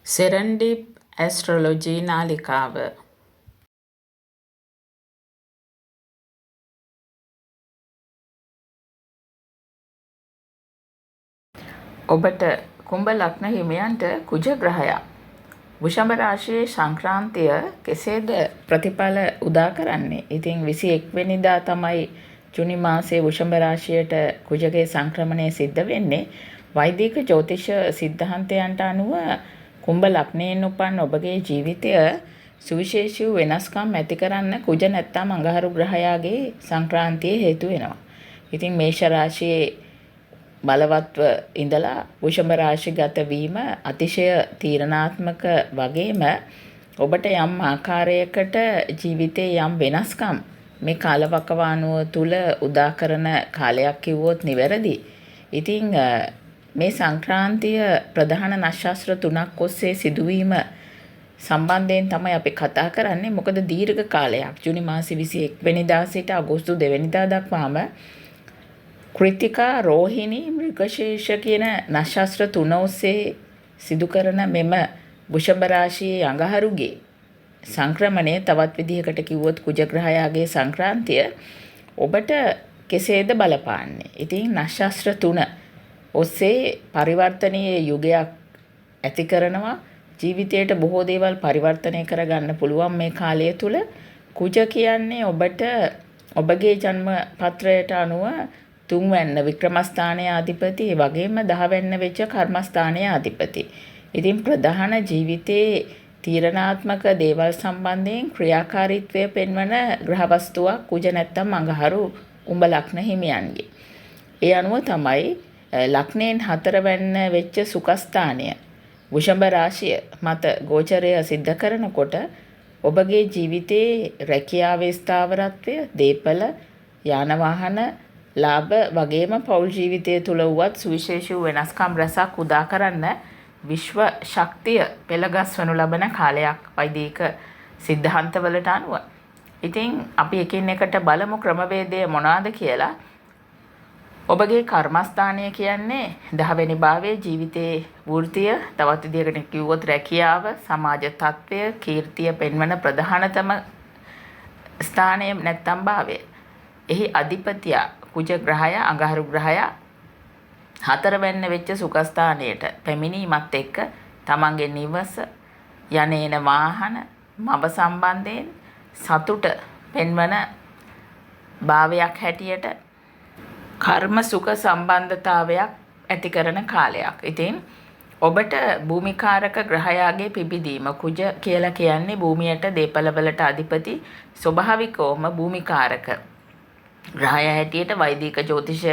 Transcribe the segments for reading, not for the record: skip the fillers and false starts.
Serendib astrology නාලිකාව ඔබට කුම්භ ලග්න හිමියන්ට කුජ ග්‍රහයා වෘෂභ රාශියේ සංක්‍රාන්තිය කෙසේද ප්‍රතිඵල උදා කරන්නේ? ඉතින් 21 වෙනිදා තමයි ජුනි මාසයේ වෘෂභ රාශියට කුජගේ සංක්‍රමණය සිද්ධ වෙන්නේ. වෛදික ජ්‍යොතිෂ සිද්ධාන්තයන්ට අනුව කුම්භ ලග්නයෙන් උපන් ඔබගේ ජීවිතය සුවිශේෂී වෙනස්කම් ඇති කරන්න කුජ නැත්තම් අඟහරු ග්‍රහයාගේ සංක්‍රාන්තිය හේතු වෙනවා. ඉතින් මේෂ රාශියේ බලවත්ව ඉඳලා වෘෂභ රාශිගත වීම අතිශය තීරණාත්මක වගේම ඔබට යම් ආකාරයකට ජීවිතයේ යම් වෙනස්කම් මේ කාලවකවානුව තුල උදා කරන කාලයක් කිව්වොත් නිවැරදි. ඉතින් මේ සංක්‍රාන්තිය ප්‍රධාන නක්ෂත්‍ර 3ක් ඔස්සේ සිදුවීම සම්බන්ධයෙන් තමයි අපි කතා කරන්නේ. මොකද දීර්ඝ කාලයක් ජුනි මාසේ 21 වෙනිදා සිට අගෝස්තු 2 වෙනිදා දක්වාම කෘතිකා රෝහිණී මෘගශීර්ෂ කියන නක්ෂත්‍ර 3 ඔස්සේ සිදු කරන මෙම වෘෂභ රාශියේ අඟහරුගේ සංක්‍රමණය තවත් විදිහකට කිව්වොත් කුජ ග්‍රහයාගේ සංක්‍රාන්තිය ඔබට කෙසේද බලපාන්නේ? ඉතින් නක්ෂත්‍ර 3 ඔස්සේ පරිවර්තනීය යුගයක් ඇති කරනවා. ජීවිතයට බොහෝ දේවල් පරිවර්තනය කරගන්න පුළුවන් මේ කාලය තුල. කුජ කියන්නේ ඔබට ඔබගේ ජන්ම පත්‍රයට අනුව 3 වෙන්න වික්‍රමස්ථානයේ අධිපති, ඒ වගේම 10 වෙන්න වෙච්ච කර්මස්ථානයේ අධිපති. ඉතින් ප්‍රධාන ජීවිතයේ තීරණාත්මක දේවල් සම්බන්ධයෙන් ක්‍රියාකාරීත්වය පෙන්වන ග්‍රහ වස්තුවක් කුජ නැත්තම් අඟහරු කුම්භ ලග්න හිමියන්ගේ. ඒ අනුව තමයි ලග්නයෙන් 4 වෙන්න වෙච්ච සුඛස්ථානය වෘෂභ රාශිය මත ගෝචරය සිද්ධ කරනකොට ඔබගේ ජීවිතයේ රැකියාවේ ස්ථාවරත්වය, දේපල, යාන වාහන ලාභ වගේම පෞල් ජීවිතය තුළ වුවත් සුවිශේෂී වෙනස්කම් රැසක් උදා කරන්න විශ්ව ශක්තිය පෙළගස්වනු ලබන කාලයක් වෛදික සිද්ධාන්තවලට අනුව. ඉතින් අපි එකින් එකට බලමු ක්‍රමවේදය මොනවාද කියලා. ඔබගේ කර්මස්ථානය කියන්නේ 10 වෙනි භාවයේ ජීවිතයේ වෘත්තිය, තවත් විදිහකට කිව්වොත් රැකියාව, සමාජ තත්ත්වය, කීර්තිය පෙන්වන ප්‍රධානතම ස්ථානය නැත්තම් භාවය. එහි අධිපතියා කුජ ග්‍රහයා අඟහරු ග්‍රහයා 4 වෙන්න වෙච්ච සුඛස්ථානයට පැමිණීමත් එක්ක තමන්ගේ නිවස, යන්නේන වාහන, මව සම්බන්ධයෙන් සතුට පෙන්වන භාවයක් හැටියට කර්ම සුඛ සම්බන්ධතාවයක් ඇති කරන කාලයක්. ඉතින් ඔබට භූමිකාරක ග්‍රහයාගේ පිබිදීම කුජ කියලා කියන්නේ භූමියට දේපලවලට අධිපති ස්වභාවිකවම භූමිකාරක ග්‍රහය හැටියට වෛදික ජ්‍යොතිෂ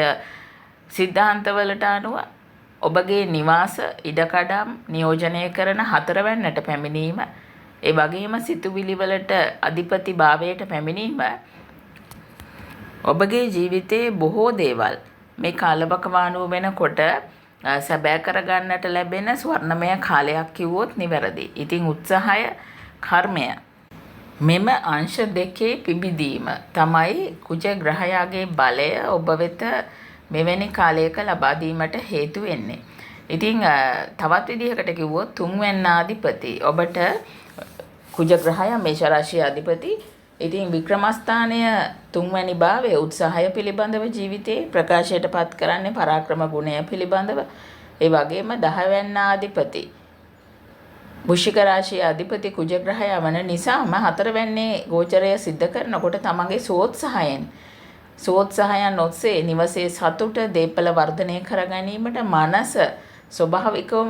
සිද්ධාන්තවලට අනුව ඔබගේ නිවාස ඉඩකඩම් නියෝජනය කරන 4 වෙන්නට පැමිණීම, ඒ වගේම සිතුවිලි වලට අධිපති භාවයට පැමිණීම ඔබගේ ජීවිතයේ බොහෝ දේවල් මේ කාලවකවානුව වෙනකොට සැබෑ කරගන්නට ලැබෙන ස්වර්ණමය කාලයක් කිව්වොත් නිවැරදි. ඉතින් උත්සාහය, කර්මය මෙම අංශ දෙකේ පිබිදීම තමයි කුජ ග්‍රහයාගේ බලය ඔබ වෙත මෙවැනි කාලයක ලබා දීමට හේතු වෙන්නේ. ඉතින් තවත් විදිහකට කිව්වොත් 3 වෙනි අධිපති ඔබට කුජ ග්‍රහයා මේෂ රාශියේ අධිපති. ඉතින් වික්‍රමස්ථානය 3 වෙනි භාවයේ උත්සාහය පිළිබඳව ජීවිතේ ප්‍රකාශයට පත් කරන්නේ පරාක්‍රම ගුණය පිළිබඳව. ඒ වගේම 10 වෙනි අධිපති වෘශ්චික රාශියේ අධිපති කුජ ග්‍රහයා වන නිසාම 4 වෙන්නේ ගෝචරය සිද්ධ කරනකොට තමන්ගේ සෝත්සාහයන් ඔස්සේ නිවසේ සතුට, දේපල වර්ධනය කර ගැනීමට මනස ස්වභාවිකවම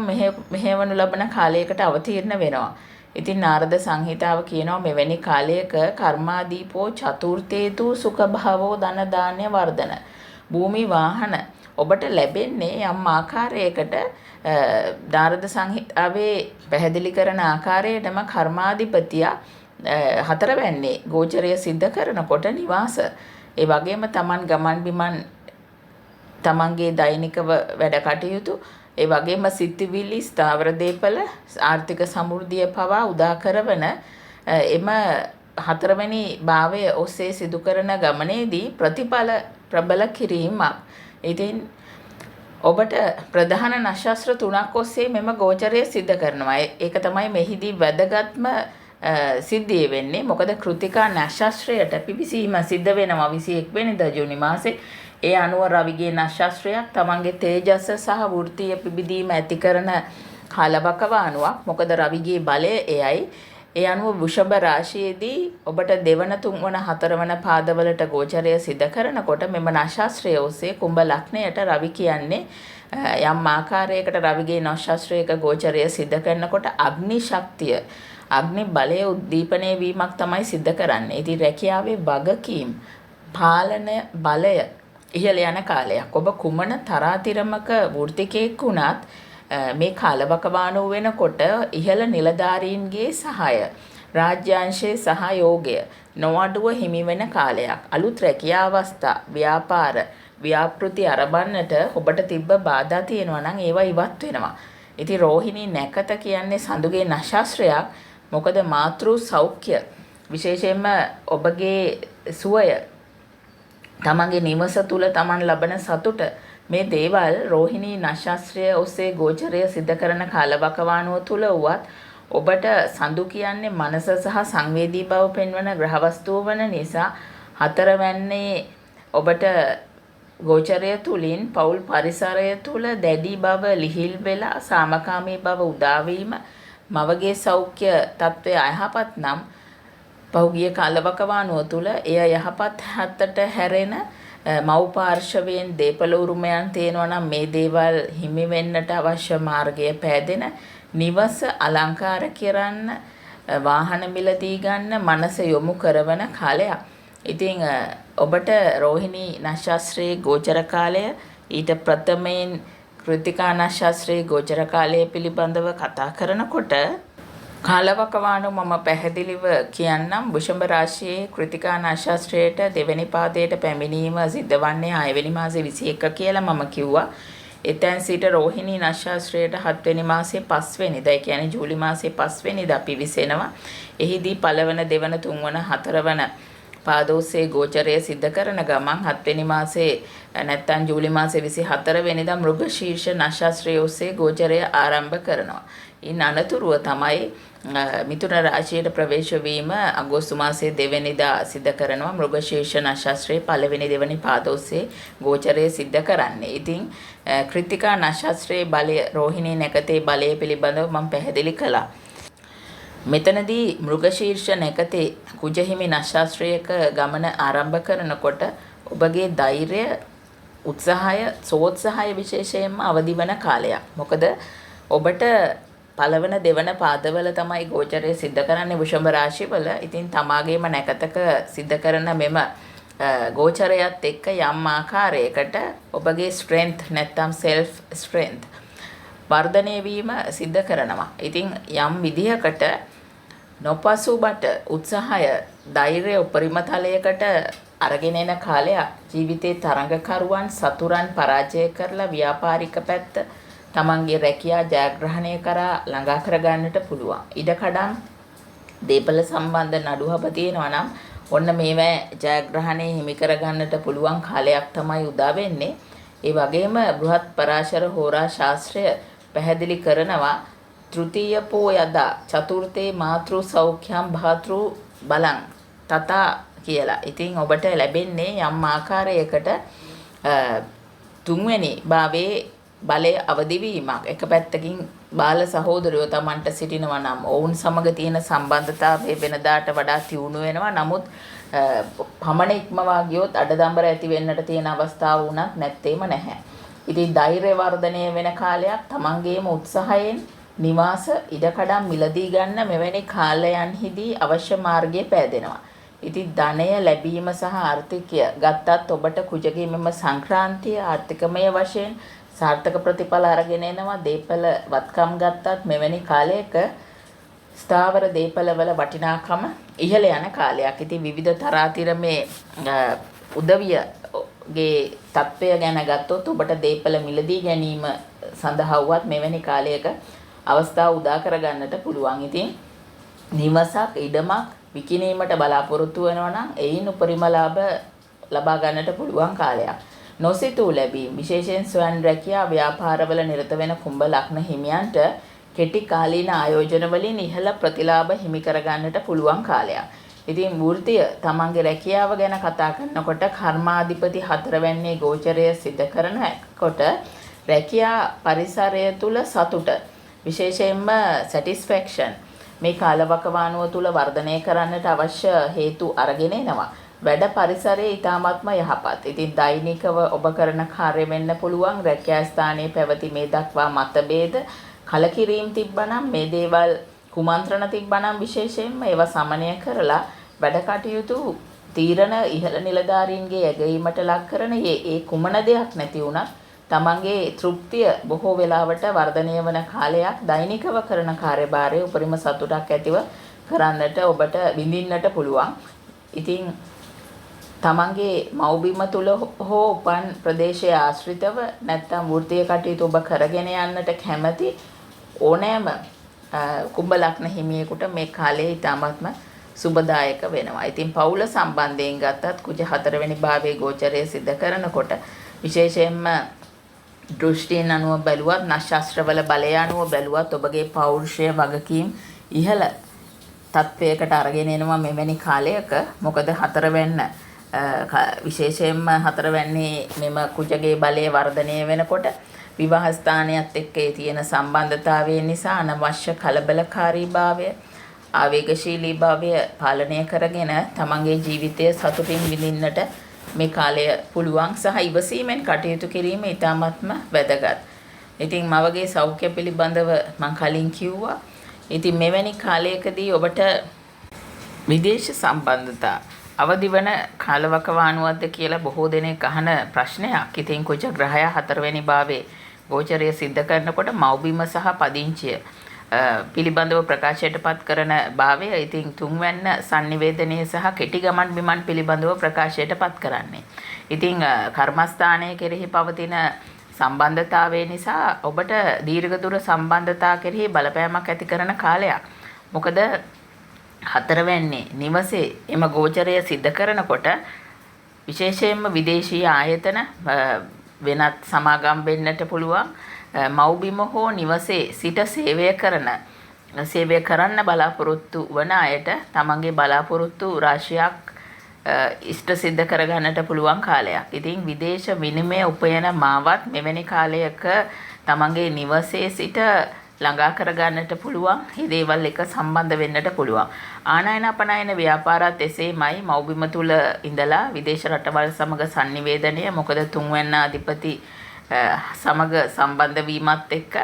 මෙහෙවනු ලබන කාලයකට අවතීර්ණ වෙනවා. ඉතින් නාරද සංහිතාව කියනවා මෙවැනි කාලයක කර්මාදීපෝ චතුර්ථේතු සුඛ භාවෝ ධන දාන්‍ය වර්ධන. භූමි වාහන ඔබට ලැබෙන්නේ යම් ආකාරයකට නාරද සංහිතාවේ පැහැදිලි කරන ආකාරයටම කර්මාධිපතියා 4 වෙන්නේ ගෝචරය සිද්ධ කරනකොට නිවාස, ඒ වගේම තමන් ගමන් බිමන් තමන්ගේ දෛනික වැඩ කටයුතු, ඒ වගේම සිතිවිලි, ස්ථාවර දේපල, ආර්ථික සමෘද්ධිය පවා උදා කරවන එම 4 වෙනි භාවය ඔස්සේ සිදු කරන ගමනේදී ප්‍රතිඵල ප්‍රබල කිරීමක්. ඉතින් ඔබට ප්‍රධාන නක්ෂත්‍ර 3ක් ඔස්සේ මෙම ගෝචරය සිද්ධ කරනවා. ඒක තමයි මෙහිදී වැදගත්ම සිද්ධිය වෙන්නේ. මොකද කෘතිකා නක්ෂත්‍රයට පිවිසීම සිද්ධ වෙනවා 21 වෙනිදා ජූනි මාසේ. ඒ අනුව රවිගේ නක්ෂත්‍රයක් තමන්ගේ තේජස සහ වෘත්තීය පිබිදීම ඇති කරන කාලවකවානුවක්. මොකද රවිගේ බලය එයයි. ඒ අනුව වෘෂභ රාශියේදී ඔබට දෙවන තුන්වන හතරවන පාදවලට ගෝචරය සිද්ධ කරනකොට මෙම නක්ෂත්‍රය ඔස්සේ කුම්භ ලග්නයට රවි කියන්නේ යම් ආකාරයකට රවිගේ නක්ෂත්‍රයක ගෝචරය සිද්ධ කරනකොට අග්නි ශක්තිය අග්නි බලය උද්දීපනය වීමක් තමයි සිද්ධ කරන්නේ. ඉතින් රැකියාවේ වගකීම් පාලන බලය ඉහළ යන කාලයක්. ඔබ කුමන තරාතිරමක වෘත්තිකයෙක් වුණත් මේ කාලවකවානුව වෙනකොට ඉහළ නිලධාරීන්ගේ සහාය රාජ්‍යාංශයේ සහයෝගය නොඅඩුව හිමි වෙන කාලයක්. අලුත් රැකියා අවස්ථා ව්‍යාපාර ව්‍යාපෘති ආරම්භන්නට ඔබට තිබ්බ බාධා තියෙනවා නම් ඒවා ඉවත් වෙනවා. ඉතින් රෝහිණී නැකත කියන්නේ සඳුගේ නක්ෂත්‍රයක්. මොකද මාතෘ සෞඛ්‍ය විශේෂයෙන්ම ඔබගේ සුවය තමන්ගේ නිවස තුල තමන් ලබන සතුට මේ දේවල් රෝහිණී නක්ෂත්‍රය ඔස්සේ ගෝචරය සිද්ධ කරන කාලවකවානුව තුල වුවත් ඔබට සඳු කියන්නේ මනස සහ සංවේදී බව පෙන්වන ග්‍රහවස්තුව වන නිසා හතරවැන්නේ ඔබට ගෝචරය තුලින් පෞල් පරිසරය තුල දැඩි බව ලිහිල් වෙලා සාමකාමී බව උදා වීම මවගේ සෞඛ්‍ය තත්ත්වය අයහපත් නම් පෞගිය කාලවකවානුව තුල එය යහපත් හතට හැරෙන මව් පාර්ශවයෙන් දේපල උරුමයන් තියෙනවා නම් මේ දේවල් හිමි වෙන්නට අවශ්‍ය මාර්ගය පෑදෙන නිවස අලංකාර කරන්න වාහන මිලදී ගන්න මනස යොමු කරවන කාලයක්. ඉතින් ඔබට රෝහිණී නක්ෂත්‍රයේ ගෝචර කාලය ඊට ප්‍රථමයෙන් කෘතිකා නක්ෂත්‍රයේ ගෝචර කාලය පිළිබඳව කතා කරනකොට කාලවකවානුව මම පැහැදිලිව කියන්නම්. වෘෂභ රාශියේ කෘතිකා නක්ෂත්‍රයට දෙවැනි පාදයට පැමිණීම සිද්ධ වන්නේ 6 වෙනි මාසේ 21 කියලා මම කිව්වා. එතෙන් සිට රෝහිණී නක්ෂත්‍රයට 7 වෙනි මාසේ 5 වෙනිදා, ඒ කියන්නේ ජූලි මාසේ 5 වෙනිදා පිවිසෙනවා. එහිදී පළවන දෙවන තුන්වන හතරවන පාදෝස්සේ ගෝචරය සිද්ධ කරන ගමන් 7 වෙනි මාසේ නැත්තම් ජූලි මාසේ 24 වෙනිදා මෘගශීර්ෂ නක්ෂත්‍රය ඔස්සේ ගෝචරය ආරම්භ කරනවා. ඉන් අනතුරුව තමයි මිථුන රාශියට ප්‍රවේශ වීම අගෝස්තු මාසයේ 2 වෙනිදා සිද්ධ කරනවා. මෘගශීර්ෂ නක්ෂත්‍රයේ පළවෙනි දෙවැනි පාද ඔස්සේ ගෝචරය සිද්ධ කරන්නේ. ඉතින් කෘතිකා නක්ෂත්‍රයේ බලය රෝහිණී නැකතේ බලය පිළිබඳව මම පැහැදිලි කළා. මෙතනදී මෘගශීර්ෂ නැකතේ කුජහිමි නක්ෂත්‍රයක ගමන ආරම්භ කරනකොට ඔබගේ ධෛර්යය උත්සාහය සෝත්සාහය විශේෂයෙන්ම අවදි වන කාලයක්. මොකද ඔබට පළවන දෙවන පාදවල තමයි ගෝචරය සිද්ධ කරන්නේ වෘෂභ රාශිවල. ඉතින් තමාගේම නැකතක සිද්ධ කරන මෙම ගෝචරයත් එක්ක යම් ආකාරයකට ඔබගේ ස්ට්‍රෙන්ත් නැත්තම් සෙල්ෆ් ස්ට්‍රෙන්ත් වර්ධනය වීම සිද්ධ කරනවා. ඉතින් යම් විදිහකට නොපසුබට උත්සාහය ධෛර්යය උපරිම තලයකට අරගෙන එන කාලයක්. ජීවිතේ තරඟකරුවන් සතුරන් පරාජය කරලා ව්‍යාපාරික පැත්ත තමන්ගේ රැකියා ජයග්‍රහණය කරා ළඟා කරගන්නට පුළුවන්. ඉඩකඩම් දේපල සම්බන්ධ නඩුහබ තියෙනවා නම් ඔන්න මේවා ජයග්‍රහණය හිමි කරගන්නට පුළුවන් කාලයක් තමයි උදා වෙන්නේ. ඒ වගේම බෘහත් පරාශර හෝරා ශාස්ත්‍රය පැහැදිලි කරනවා තෘතීය පෝයදා චතුර්ථේ මාතෘ සෞඛ්‍යම් භාතෘ බලං තථා කියලා. ඉතින් ඔබට ලැබෙන්නේ යම් ආකාරයකට තුන්වෙනි භාවයේ බලය අවදිවීමක්. එක පැත්තකින් බාල සහෝදරයෝ Tamanට සිටිනවා නම් ඔවුන් සමග තියෙන සම්බන්ධතාවය වෙනදාට වඩා තියුණු වෙනවා. නමුත් පමණ ඉක්මවා ගියොත් අඩදම්බර ඇති වෙන්නට තියෙන අවස්ථාව වුණත් නැත්තේම නැහැ. ඉතින් ධෛර්ය වර්ධනය වෙන කාලයක්. Tamanගේම උත්සාහයෙන් නිවාස ඉඩකඩම් මිලදී ගන්න මෙවැනි කාලයන්හිදී අවශ්‍ය මාර්ගය පෑදෙනවා. ඉතින් ධනය ලැබීම සහ ආර්ථිකය ගත්තත් ඔබට කුජගේ මෙම සංක්‍රාන්තිය ආර්ථිකමය වශයෙන් සාර්ථක ප්‍රතිඵල අරගෙන එනවා. දේපල වත්කම් ගත්තත් මෙවැනි කාලයක ස්ථාවර දේපලවල වටිනාකම ඉහළ යන කාලයක්. ඉතින් විවිධ තරාතිරමේ උදවියගේ තත්ත්වය ගැන ගත්තොත් ඔබට දේපල මිලදී ගැනීම සඳහා වුවත් මෙවැනි කාලයක අවස්ථාව උදා කරගන්නට පුළුවන්. ඉතින් නිවසක් ඉඩමක් විකිණීමට බලාපොරොත්තු වෙනවා නම් එයින් උපරිම ලාභ ලබා ගන්නට පුළුවන් කාලයක්. නොසිතූ ලැබීම් විශේෂයෙන් ස්වයං රැකියා ව්‍යාපාරවල නිරත වෙන කුම්භ ලග්න හිමියන්ට කෙටි කාලීන ආයෝජන වලින් ඉහළ ප්‍රතිලාභ හිමි කරගන්නට පුළුවන් කාලයක්. ඉතින් වෘත්තිය තමන්ගේ රැකියාව ගැන කතා කරනකොට කර්මාධිපති 4 වැන්නේ ගෝචරය සිද්ධ කරනකොට රැකියා පරිසරය තුල සතුට විශේෂයෙන්ම satisfaction මේ කාලවකවානුව තුල වර්ධනය කරන්නට අවශ්‍ය හේතු අරගෙන එනවා. වැඩ පරිසරයේ ඊටාත්ම යහපත්. ඉතින් දෛනිකව ඔබ කරන කාර්ය වෙන්න පුළුවන් රැකියා ස්ථානයේ පැවති මේ දක්වා මතභේද කලකිරීම තිබ්බනම් මේ දේවල් කුමන්ත්‍රණ තිබ්බනම් විශේෂයෙන්ම ඒවා සමනය කරලා වැඩ කටයුතු තීරණ ඉහළ නිලධාරීන්ගේ ඇගීමට ලක් කරන ඒ කුමන දෙයක් නැති වුණත් තමන්ගේ තෘප්තිය බොහෝ වෙලාවට වර්ධනය වන කාලයක් දෛනිකව කරන කාර්යභාරයේ උපරිම සතුටක් ඇතිව කරන්නට ඔබට විඳින්නට පුළුවන්. ඉතින් තමන්ගේ මව්බිම තුල හෝ උපන් ප්‍රදේශයේ ආශ්‍රිතව නැත්නම් වෘත්තීය කටයුතු ඔබ කරගෙන යන්නට කැමැති ඕනෑම කුම්භ ලග්න හිමියෙකුට මේ කාලය ඉතාමත්ම සුබදායක වෙනවා. ඉතින් පවුල සම්බන්ධයෙන් ගත්තත් කුජ 4 වෙනි භාවයේ ගෝචරය සිද්ධ කරනකොට විශේෂයෙන්ම දෘෂ්ටීන් අනුව බැලුවත් නක්ෂත්‍රවල බලය අනුව බැලුවත් ඔබගේ පෞරුෂය වගකීම් ඉහළ තත්වයකට අරගෙන එනවා මෙවැනි කාලයක. මොකද 4 වෙන්න විශේෂයෙන්ම 4 වෙන්නේ මෙම කුජගේ බලය වර්ධනය වෙනකොට විවාහ ස්ථානයත් එක්ක තියෙන සම්බන්ධතාවය නිසා අනවශ්‍ය කලබලකාරීභාවය ආවේගශීලීභාවය පාලනය කරගෙන තමන්ගේ ජීවිතය සතුටින් විඳින්නට මේ කාලය පුළුවන් සහ ඉවසීමෙන් කටයුතු කිරීම ඉතාමත්ම වැදගත්. ඉතින් මවගේ සෞඛ්‍ය පිළිබඳව මම කලින් කිව්වා. ඉතින් මෙවැනි කාලයකදී ඔබට විදේශ සම්බන්ධතා අවදි වන කාලවකවානුවක්ද කියලා බොහෝ දෙනෙක් අහන ප්‍රශ්නයක්. ඉතින් කුජ ග්‍රහය 4 වෙනි භාවයේ ගෝචරය සිද්ධ කරනකොට මව්බිම සහ පදිංචිය පිළිබඳව ප්‍රකාශයටපත් කරන භාවය. ඉතින් 3 වැන්න sannivedanaya සහ කෙටි ගමන් බිමන් පිළිබඳව ප්‍රකාශයටපත් කරන්නේ. ඉතින් කර්මස්ථානයේ කෙරෙහි පවතින සම්බන්ධතාවය නිසා ඔබට දීර්ඝ දුර සම්බන්ධතා කෙරෙහි බලපෑමක් ඇති කරන කාලයක්. මොකද 4 වැන්නේ නිවසේ එම ගෝචරය සිද්ධ කරනකොට විශේෂයෙන්ම විදේශීය ආයතන වෙනත් සමාගම් වෙන්නට පුළුවන්. මව්බිම හෝ නිවසේ සිට සේවය කරන්න බලාපොරොත්තු වන අයට තමන්ගේ බලාපොරොත්තු රාශියක් ඉෂ්ට සිද්ධ කරගන්නට පුළුවන් කාලයක්. ඉතින් විදේශ විනිමය උපයන මාවත් මෙවැනි කාලයක තමන්ගේ නිවසේ සිට ළඟා කරගන්නට පුළුවන්. මේ දේවල් එක සම්බන්ධ වෙන්නට පුළුවන්. ආනයන අපනයන ව්‍යාපාරات එසේමයි මව්බිම තුල ඉඳලා විදේශ රටවල් සමග sannivedanaya මොකද 3 වෙනි අධිපති සමග සම්බන්ධ වීමත් එක්ක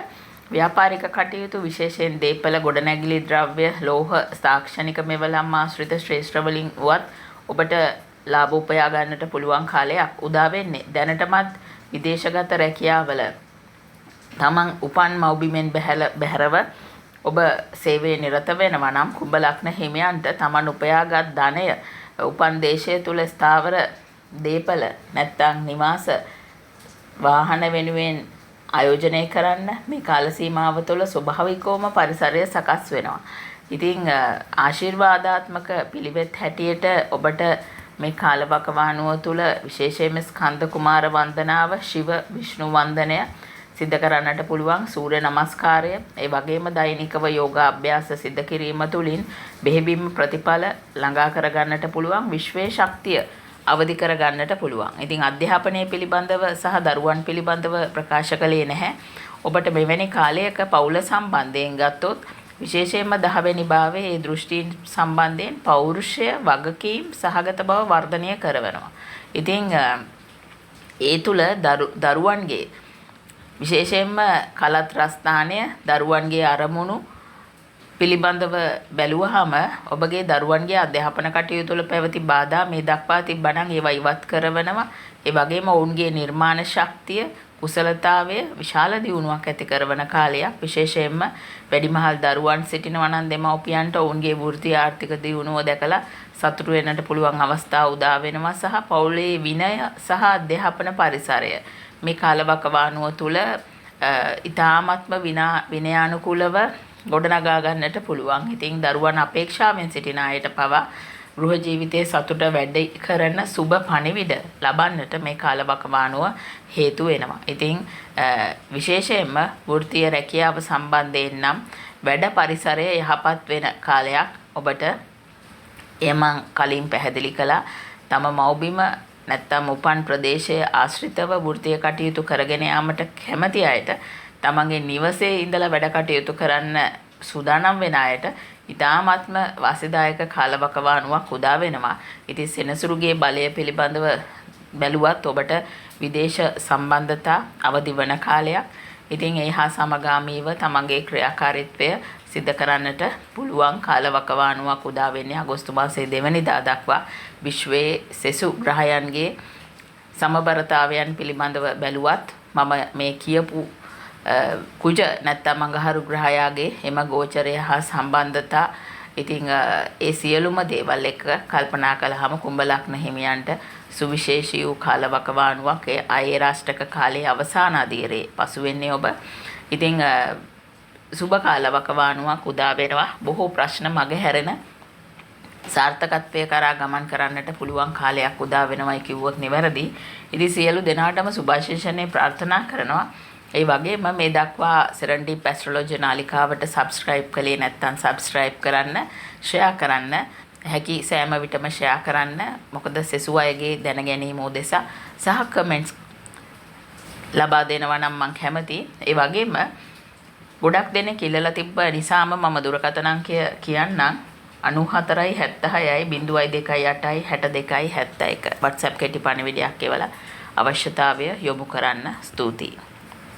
ව්‍යාපාරික කටයුතු විශේෂයෙන් දීපල ගොඩනැගිලි ද්‍රව්‍ය ලෝහ තාක්ෂණික මෙවලම් ආශ්‍රිත ශ්‍රේෂ්ඨ වලින් වත් ඔබට ලාභ උපයා ගන්නට පුළුවන් කාලයක් උදා වෙන්නේ. දැනටමත් විදේශගත රැකියාවල තමන් උපන් මව්බිමෙන් බැහැරව ඔබ සේවයේ නිරත වෙනවා නම් කුම්භ ලග්න හිමියන්ට තමන් උපයාගත් ධනය උපන් දේශය තුල ස්ථාවර දීපල නැත්නම් නිවාස වාහන වෙනුවෙන් ආයෝජනය කරන්න මේ කාල සීමාව තුළ ස්වභාවිකවම පරිසරය සකස් වෙනවා. ඉතින් ආශිර්වාදාත්මක පිළිවෙත් හැටියට ඔබට මේ කාලවකවානුව තුළ විශේෂයෙන්ම ස්කන්ධ කුමාර වන්දනාව, ශිව විෂ්ණු වන්දනය සිද්ධ කරන්නට පුළුවන්. සූර්ය නමස්කාරය, ඒ වගේම දෛනිකව යෝගා අභ්‍යාස සිද්ධ කිරීම තුළින් බෙහෙවින්ම ප්‍රතිඵල ළඟා කරගන්නට පුළුවන්. විශ්වයේ ශක්තිය අවදි කරගන්නට පුළුවන්. ඉතින් අධ්‍යාපනය පිළිබඳව සහ දරුවන් පිළිබඳව ප්‍රකාශ කළේ නැහැ. ඔබට මෙවැනි කාලයක පවුල සම්බන්ධයෙන් ගත්තොත් විශේෂයෙන්ම 10 වෙනි භාවයේ ඒ දෘෂ්ටීන් සම්බන්ධයෙන් පෞරුෂය වගකීම් සහගත බව වර්ධනය කරනවා. ඉතින් ඒ තුල දරුවන්ගේ විශේෂයෙන්ම කලත්‍රස්ථානය දරුවන්ගේ අරමුණු පිළිබඳව බැලුවහම ඔබගේ දරුවන්ගේ අධ්‍යාපන කටයුතු වල පැවති බාධා මේ දක්වා තිබ්බනම් ඒවා ඉවත් කරවනවා. ඒ වගේම ඔවුන්ගේ නිර්මාණ ශක්තිය, කුසලතාවය විශාල දියුණුවක් ඇති කරන කාලයක්. විශේෂයෙන්ම වැඩිමහල් දරුවන් සිටිනවා නම් දෙමව්පියන්ට ඔවුන්ගේ වෘත්ති ආර්ථික දියුණුව දැකලා සතුටු වෙන්නට පුළුවන් අවස්ථා උදා වෙනවා. සහ පවුලේ විනය සහ අධ්‍යාපන පරිසරය මේ කාලවකවානුව තුළ ඊ타ත්ම විනයානුකූලව ගොඩනගා ගන්නට පුළුවන්. ඉතින් දරුවන් අපේක්ෂාවෙන් සිටින අයට පවා ගෘහ ජීවිතයේ සතුට වැඩි කරන සුබ පණිවිඩ ලබන්නට මේ කාලවකවානුව හේතු වෙනවා. ඉතින් විශේෂයෙන්ම වෘත්තීය රැකියාව සම්බන්ධයෙන් නම් වැඩ පරිසරය යහපත් වෙන කාලයක් ඔබට එමන් කලින් පැහැදිලි කළා. තම මව්බිම නැත්තම් උපන් ප්‍රදේශයේ ආශ්‍රිතව වෘත්තීය කටයුතු කරගෙන යාමට කැමති අයට තමන්ගේ නිවසේ ඉඳලා වැඩ කටයුතු කරන්න සූදානම් වෙන අයට ඉතාමත්ම වාසිදායක කාලවකවානුවක් උදා වෙනවා. ඉතින් සෙනසුරුගේ බලය පිළිබඳව බැලුවත් ඔබට විදේශ සම්බන්ධතා අවදි වන කාලයක්. ඉතින් ඒ හා සමගාමීව තමන්ගේ ක්‍රියාකාරීත්වය සිද්ධ කරන්නට පුළුවන් කාලවකවානුවක් උදා වෙන්නේ අගෝස්තු මාසයේ 2 වෙනිදා දක්වා. විශ්වයේ සෙසු ග්‍රහයන්ගේ සමබරතාවයන් පිළිබඳව බැලුවත් මම මේ කියපු කුජ නැත්නම් අඟහරු ග්‍රහයාගේ එම ගෝචරය හා සම්බන්ධතා ඉතින් ඒ සියලුම දේවල් එක්ක කල්පනා කළාම කුම්භ ලග්න හිමියන්ට සුවිශේෂී වූ කාලවකවානුවක් ඒ ආයේරාෂ්ටක කාලයේ අවසාන අදියරේ පසු වෙන්නේ ඔබ. ඉතින් සුබ කාලවකවානුවක් උදා වෙනවා. බොහෝ ප්‍රශ්න මගහැරෙන සාර්ථකත්වයේ කරා ගමන් කරන්නට පුළුවන් කාලයක් උදා වෙනවයි කිව්වොත් නිවැරදි. ඉතින් සියලු දෙනාටම සුභාශිර්ෂණේ ප්‍රාර්ථනා කරනවා. ඒ වගේම මේ දක්වා සෙරන්ඩීප් ඇස්ට්‍රොලොජි නාලිකාවට සබ්ස්ක්‍රයිබ් කළේ නැත්නම් සබ්ස්ක්‍රයිබ් කරන්න, ෂෙයා කරන්න, හැකි සෑම විටම ෂෙයා කරන්න. මොකද සෙසු අයගේ දැන ගැනීම උදෙසා සහ කමෙන්ට්ස් ලබා දෙනවා නම් මම කැමතියි. ඒ වගේම ගොඩක් දෙනෙක් ඉල්ලලා තිබ්බ නිසාම මම දුරකථන අංකය කියන්නම් 94යි 76යි 02යි 8යි 62යි 71 WhatsApp කෙටි පණිවිඩයක් එවලා අවශ්‍යතාවය යොමු කරන්න. ස්තුතියි.